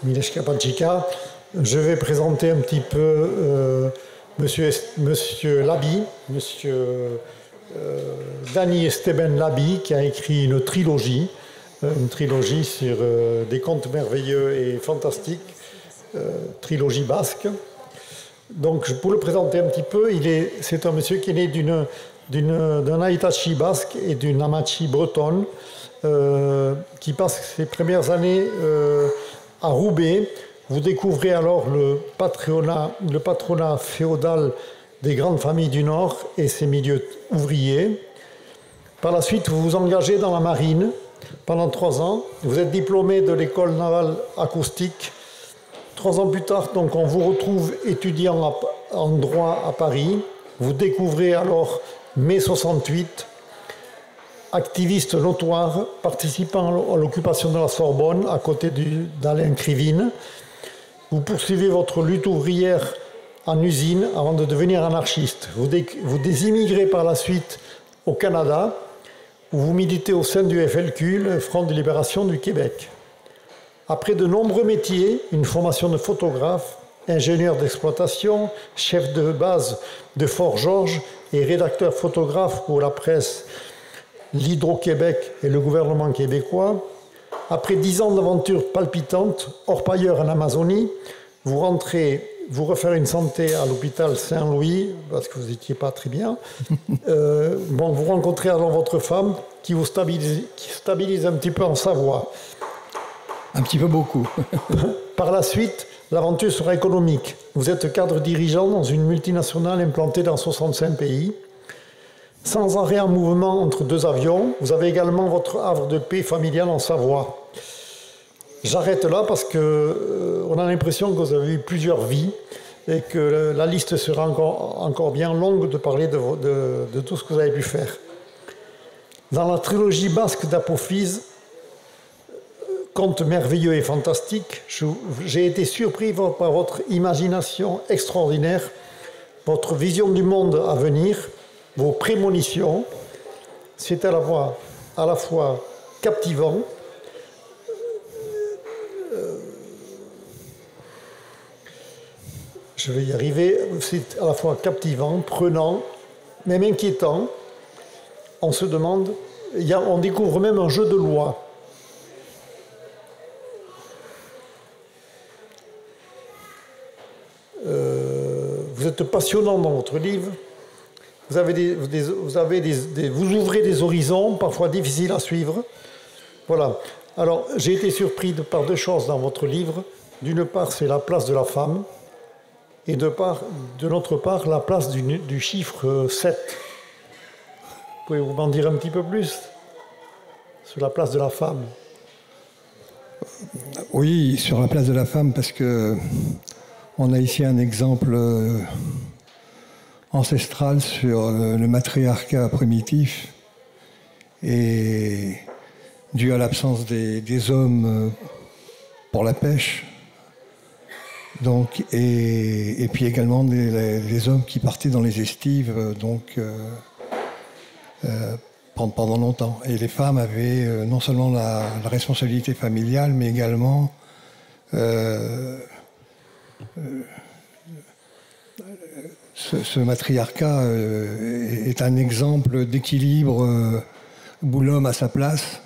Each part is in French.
Mileshka Pachika. Je vais présenter un petit peu Monsieur Labi, Monsieur Dani Esteban Labi, qui a écrit une trilogie sur des contes merveilleux et fantastiques, trilogie basque. Donc, pour le présenter un petit peu, c'est un monsieur qui est né d'un Aïtachi basque et d'une Amachi bretonne, qui passe ses premières années à Roubaix. Vous découvrez alors le patronat féodal des grandes familles du Nord et ses milieux ouvriers. Par la suite, vous vous engagez dans la marine pendant 3 ans. Vous êtes diplômé de l'école navale acoustique. 3 ans plus tard, donc, on vous retrouve étudiant en droit à Paris. Vous découvrez alors mai 68, activiste notoire, participant à l'occupation de la Sorbonne à côté d'Alain Krivine. Vous poursuivez votre lutte ouvrière en usine avant de devenir anarchiste. Vous désimmigrez par la suite au Canada, où vous militez au sein du FLQ, le Front de libération du Québec. Après de nombreux métiers, une formation de photographe, ingénieur d'exploitation, chef de base de Fort Georges et rédacteur photographe pour la presse, l'Hydro-Québec et le gouvernement québécois. Après 10 ans d'aventures palpitantes, orpailleur en Amazonie, vous rentrez, vous refaire une santé à l'hôpital Saint-Louis, parce que vous n'étiez pas très bien. Vous rencontrez alors votre femme qui vous stabilise un petit peu en Savoie. Un petit peu beaucoup. Par la suite, l'aventure sera économique. Vous êtes cadre dirigeant dans une multinationale implantée dans 65 pays. Sans arrêt en mouvement entre 2 avions, vous avez également votre havre de paix familial en Savoie. J'arrête là parce qu'on a l'impression que vous avez eu plusieurs vies et que la liste sera encore bien longue de parler de tout ce que vous avez pu faire. Dans la trilogie basque d'Apophyse, contes merveilleux et fantastiques, j'ai été surpris par votre imagination extraordinaire, votre vision du monde à venir, vos prémonitions. C'est à la fois captivant, je vais y arriver, c'est à la fois captivant, prenant, même inquiétant. On se demande, on découvre même un jeu de loi. Vous êtes passionnant dans votre livre. Vous ouvrez des horizons, parfois difficiles à suivre. Voilà. Alors, j'ai été surpris par 2 choses dans votre livre. D'une part, c'est la place de la femme. Et de l'autre part, la place du chiffre 7. Pouvez-vous m'en dire un petit peu plus sur la place de la femme? Oui, sur la place de la femme, parce que on a ici un exemple ancestral sur le matriarcat primitif et dû à l'absence des hommes pour la pêche, donc, et puis également des hommes qui partaient dans les estives pendant longtemps. Et les femmes avaient non seulement la responsabilité familiale, mais également ce matriarcat est un exemple d'équilibre où l'homme a sa place.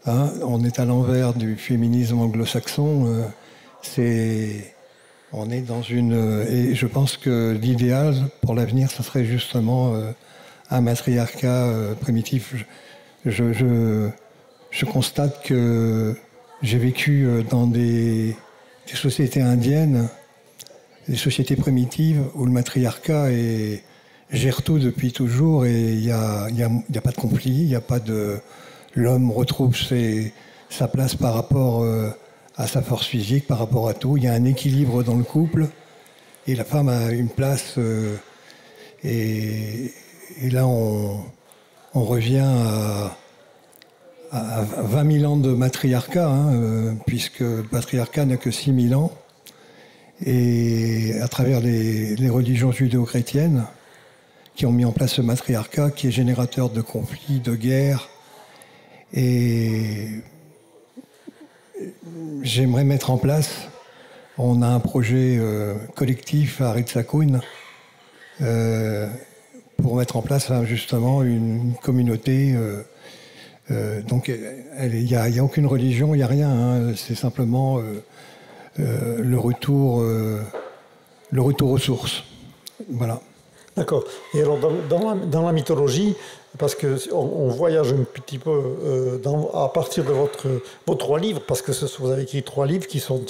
Hein, on est à l'envers du féminisme anglo-saxon. On est dans et je pense que l'idéal pour l'avenir, ce serait justement un matriarcat primitif. Je constate que j'ai vécu dans des sociétés indiennes, des sociétés primitives où le matriarcat gère tout depuis toujours et il n'y a pas de conflit, il n'y a pas de... L'homme retrouve sa place par rapport à sa force physique, par rapport à tout. Il y a un équilibre dans le couple et la femme a une place. Et là, on revient à 20 000 ans de matriarcat, hein, puisque le patriarcat n'a que 6 000 ans. Et à travers les religions judéo-chrétiennes qui ont mis en place ce matriarcat qui est générateur de conflits, de guerres. Et j'aimerais mettre en place, on a un projet collectif à Ritsakoun pour mettre en place justement une communauté. Donc il n'y a aucune religion, il n'y a rien, hein, c'est simplement le retour aux sources. Voilà. D'accord. Et alors, dans la mythologie, parce qu'on voyage un petit peu à partir de vos 3 livres, parce que vous avez écrit 3 livres qui sont...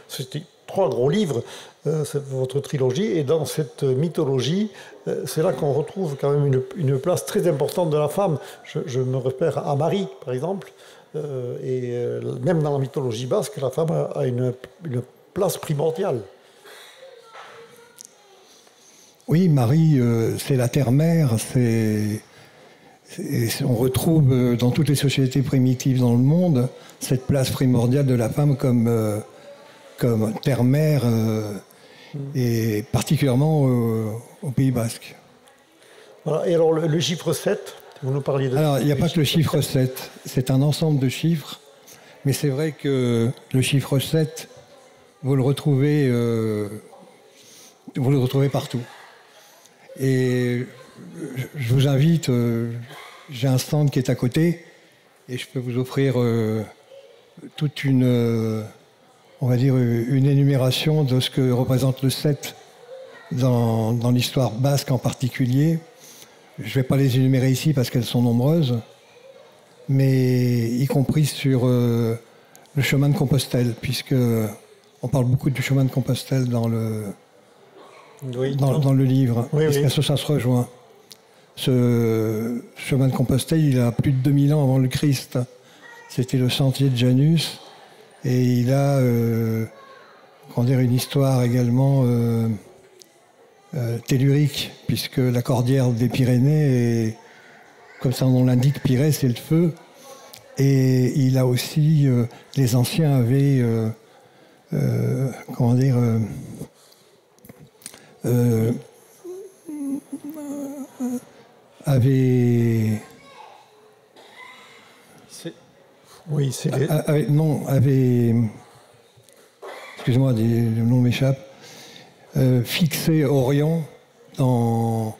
C'était 3 gros livres, c'est votre trilogie, et dans cette mythologie, c'est là qu'on retrouve quand même une place très importante de la femme. Je me repère à Marie, par exemple, et même dans la mythologie basque, la femme a une place primordiale. Oui, Marie, c'est la terre-mère, on retrouve dans toutes les sociétés primitives dans le monde cette place primordiale de la femme comme terre-mère, et particulièrement au Pays Basque. Voilà. Et alors le chiffre 7, vous nous parliez de... Alors, il n'y a pas que le chiffre 7, c'est un ensemble de chiffres, mais c'est vrai que le chiffre 7, vous le retrouvez partout. Et je vous invite, j'ai un stand qui est à côté, et je peux vous offrir toute une énumération de ce que représente le 7 dans l'histoire basque en particulier. Je ne vais pas les énumérer ici parce qu'elles sont nombreuses, mais y compris sur le chemin de Compostelle, puisque on parle beaucoup du chemin de Compostelle dans le livre. Oui, oui. Ça se rejoint. Ce chemin de Compostelle, il a plus de 2000 ans avant le Christ. C'était le sentier de Janus. Et il a une histoire également tellurique, puisque la cordillère des Pyrénées est, comme son nom l'indique, Pirée, c'est le feu. Et il a aussi, les anciens avaient, excusez-moi, le nom m'échappe, fixé Orient dans...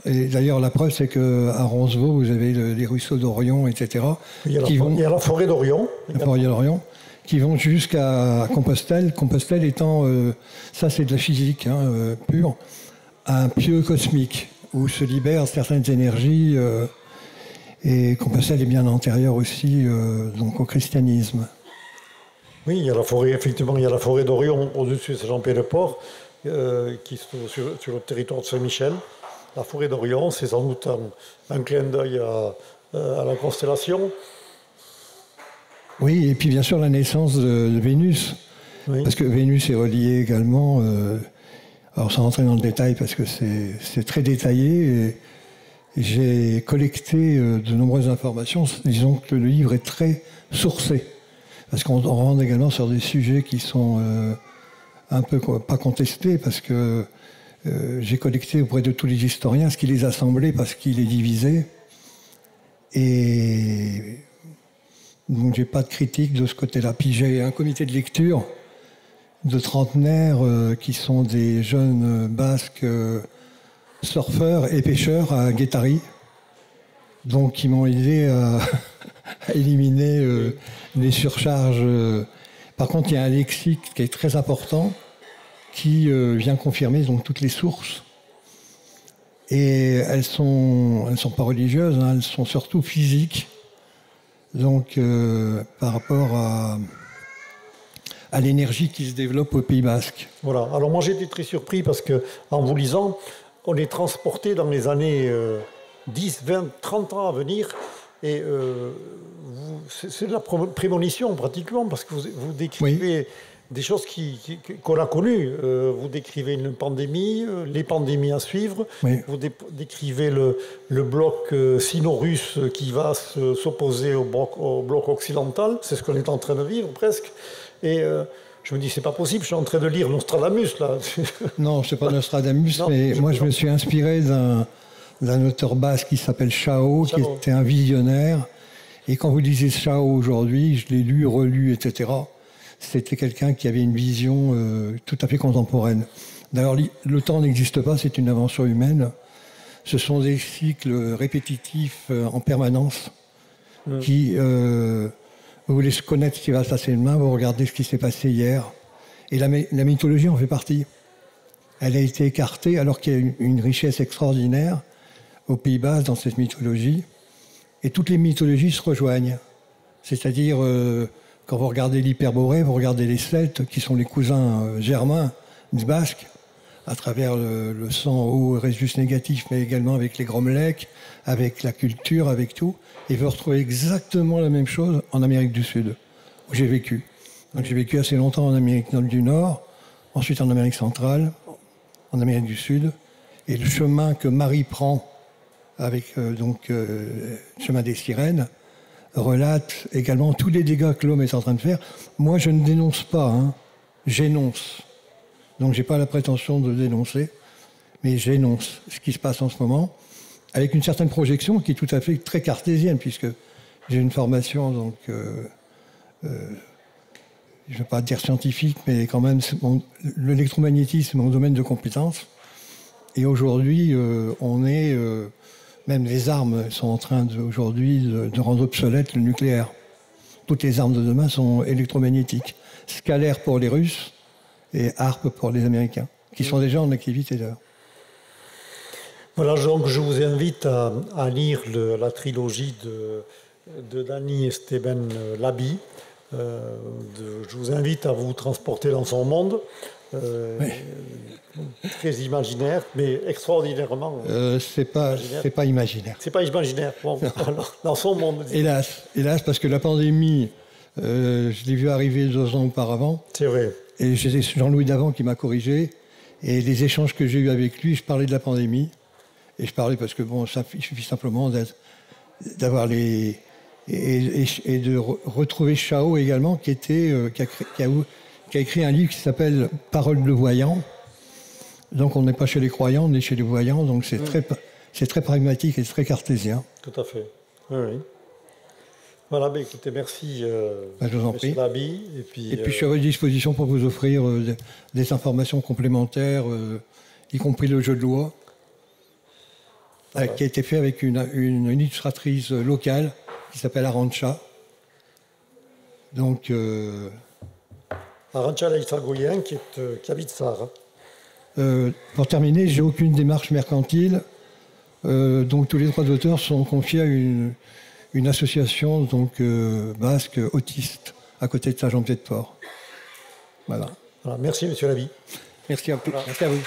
Et d'ailleurs, la preuve, c'est qu'à Roncevaux, vous avez les ruisseaux d'Orion, etc. Il y a la forêt d'Orion. La forêt d'Orion, qui vont jusqu'à Compostelle. Compostelle étant, ça c'est de la physique pure, un pieu cosmique, où se libèrent certaines énergies. Et Compostelle est bien antérieure aussi donc au christianisme. Oui, il y a la forêt, effectivement, il y a la forêt d'Orion au-dessus de Saint-Jean-Pied-de-Port, qui se trouve sur le territoire de Saint-Michel. La forêt d'Orion, c'est sans doute un clin d'œil à la constellation. Oui, et puis bien sûr la naissance de Vénus, oui. Parce que Vénus est reliée également, alors sans rentrer dans le détail parce que c'est très détaillé, et j'ai collecté de nombreuses informations. Disons que le livre est très sourcé, parce qu'on rentre également sur des sujets qui sont un peu pas contestés, parce que j'ai collecté auprès de tous les historiens ce qui les a assemblés parce qu'il est divisé. Et donc j'ai pas de critique de ce côté-là. Puis j'ai un comité de lecture de trentenaires qui sont des jeunes basques surfeurs et pêcheurs à Guétari, donc qui m'ont aidé à éliminer les surcharges. Par contre, il y a un lexique qui est très important qui vient confirmer donc toutes les sources. Et elles sont pas religieuses, elles sont surtout physiques. Donc par rapport à l'énergie qui se développe au Pays Basque. Voilà. Alors moi j'ai été très surpris parce que en vous lisant, on est transporté dans les années 10, 20, 30 ans à venir. Et c'est de la prémonition, pratiquement, parce que vous décrivez des choses qu'on a connues. Vous décrivez une pandémie, les pandémies à suivre. Vous décrivez le bloc sino-russe qui va s'opposer au bloc occidental. C'est ce qu'on est en train de vivre, presque. Et je me dis, c'est pas possible, je suis en train de lire Nostradamus, là. Non, c'est pas Nostradamus, mais moi, je me suis inspiré d'un auteur basque qui s'appelle Chao, qui était un visionnaire. Et quand vous lisez Chao aujourd'hui, je l'ai lu, relu, etc., c'était quelqu'un qui avait une vision tout à fait contemporaine. D'ailleurs, le temps n'existe pas, c'est une invention humaine. Ce sont des cycles répétitifs en permanence qui... vous voulez connaître ce qui va se passer demain, vous regardez ce qui s'est passé hier. Et la mythologie en fait partie. Elle a été écartée alors qu'il y a une richesse extraordinaire aux Pays-Bas dans cette mythologie. Et toutes les mythologies se rejoignent. C'est-à-dire, quand vous regardez l'Hyperborée, vous regardez les Celtes, qui sont les cousins germains du Basque, à travers le sang haut résus négatif, mais également avec les Gromleks, avec la culture, avec tout. Et vous retrouvez exactement la même chose en Amérique du Sud, où j'ai vécu. Donc j'ai vécu assez longtemps en Amérique du Nord, ensuite en Amérique centrale, en Amérique du Sud. Et le chemin que Marie prend avec le chemin des sirènes relate également tous les dégâts que l'homme est en train de faire. Moi, je ne dénonce pas, j'énonce. Donc, je n'ai pas la prétention de dénoncer, mais j'énonce ce qui se passe en ce moment, avec une certaine projection qui est tout à fait très cartésienne, puisque j'ai une formation, donc, je ne vais pas dire scientifique, mais quand même, l'électromagnétisme est mon domaine de compétence. Et aujourd'hui, même les armes sont en train aujourd'hui de rendre obsolète le nucléaire. Toutes les armes de demain sont électromagnétiques. Scalaire pour les Russes et HARP pour les Américains, qui sont déjà en activité d'ailleurs. Voilà, donc je vous invite à lire la trilogie de Dany Esteban Labi. Je vous invite à vous transporter dans son monde. Très imaginaire, mais extraordinairement. C'est pas imaginaire. C'est pas imaginaire. Bon, alors, dans son monde. Hélas, parce que la pandémie, je l'ai vu arriver 2 ans auparavant. C'est vrai. Et j'ai Jean-Louis Davant qui m'a corrigé. Et les échanges que j'ai eus avec lui, je parlais de la pandémie. Et je parlais parce que bon, il suffit simplement d'avoir les et de retrouver Chao également, qui a écrit un livre qui s'appelle Paroles de voyants. Donc on n'est pas chez les croyants, on est chez les voyants. Donc c'est très pragmatique et très cartésien. Tout à fait. Oui. Voilà, ben écoutez, merci. Je vous en prie. Labi, et puis je suis à votre disposition pour vous offrir des informations complémentaires, y compris le jeu de loi, qui a été fait avec une illustratrice locale qui s'appelle Arantxa. Donc. Arantxa Leizagoyen qui habite Sarre. Pour terminer, j'ai aucune démarche mercantile. Donc tous les droits d'auteur sont confiés à une association basque autiste à côté de Saint-Jean-Pied-de-Port. Voilà. Merci, monsieur Labi. Merci à vous.